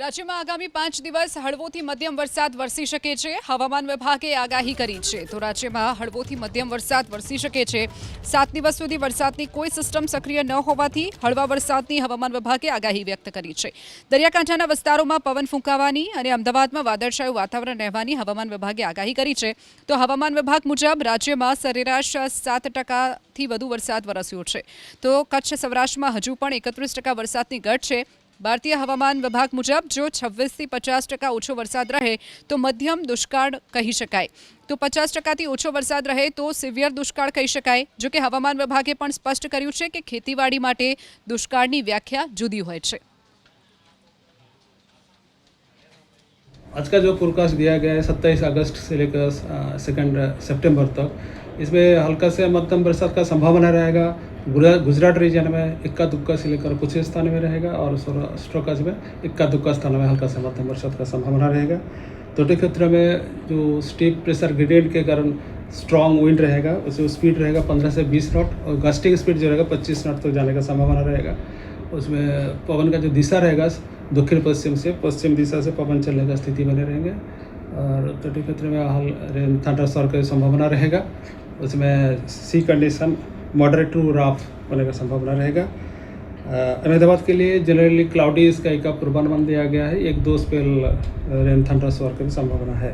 રાજ્યમાં આગામી 5 દિવસ હળવોથી મધ્યમ વરસાદ વરસી શકે છે. હવામાન વિભાગે આગાહી કરી છે. તો રાજ્યમાં હળવોથી મધ્યમ વરસાદ વરસી શકે છે. 7 દિવસ સુધી વરસાદની કોઈ સિસ્ટમ સક્રિય ન હોવાથી હળવા વરસાદની હવામાન વિભાગે આગાહી વ્યક્ત કરી છે. દરિયાકાંઠાના વિસ્તારોમાં પવન ફૂંકાવાની અને અમદાવાદમાં વાદળછાયું વાતાવરણ રહેવાની હવામાન વિભાગે આગાહી કરી છે. તો હવામાન વિભાગ મુજબ રાજ્યમાં સરેરાશ 7% વધુ વરસાદ વરસ્યો છે. તો કચ્છ સૌરાષ્ટ્રમાં હજુ પણ 31% વરસાદની ઘટ છે. ભારતીય હવામાન વિભાગ મુજબ જો 26 થી 50% ઓછો વરસાદ રહે તો મધ્યમ દુષ્કાળ કહી શકાય. તો 50%થી ઓછો વરસાદ રહે તો સિવિયર દુષ્કાળ કહી શકાય. જો કે હવામાન વિભાગે પણ સ્પષ્ટ કર્યું છે કે ખેતીવાડી માટે દુષ્કાળની વ્યાખ્યા જુદી હોય છે. आज का जो फोरकास्ट दिया गया है 27 अगस्त से लेकर 2 सितंबर तक, इसमें हल्का से मध्यम बरसात का संभावना रहेगा. गुजरात रीजन में इक्का दुक्का से लेकर कुछ स्थान में रहेगा और सौराष्ट्र कच्छ में इक्का दुक्का स्थान में हल्का से मध्यम बरसात का संभावना रहेगा. तटीय क्षेत्र में जो स्टीप प्रेशर ग्रेडियंट के कारण स्ट्रॉन्ग विंड रहेगा, उसमें स्पीड रहेगा 15 से 20 नॉट और गस्टिंग स्पीड जो रहेगा 25 नॉट तक जाने का संभावना रहेगा. उसमें पवन का जो दिशा रहेगा दक्षिण पश्चिम से पश्चिम दिशा से पवन चलने का स्थिति बने रहेंगे और तटीय क्षेत्र में थंडरस्टॉर्म की संभावना रहेगा. उसमें सी कंडीशन मॉडरेट टू रफ होने का संभावना रहेगा. अहमदाबाद के लिए जनरली क्लाउडी स्काई का पूर्वानुमान दिया गया है. 1-2 स्पेल रेन थंडरस्टॉर्म की संभावना है.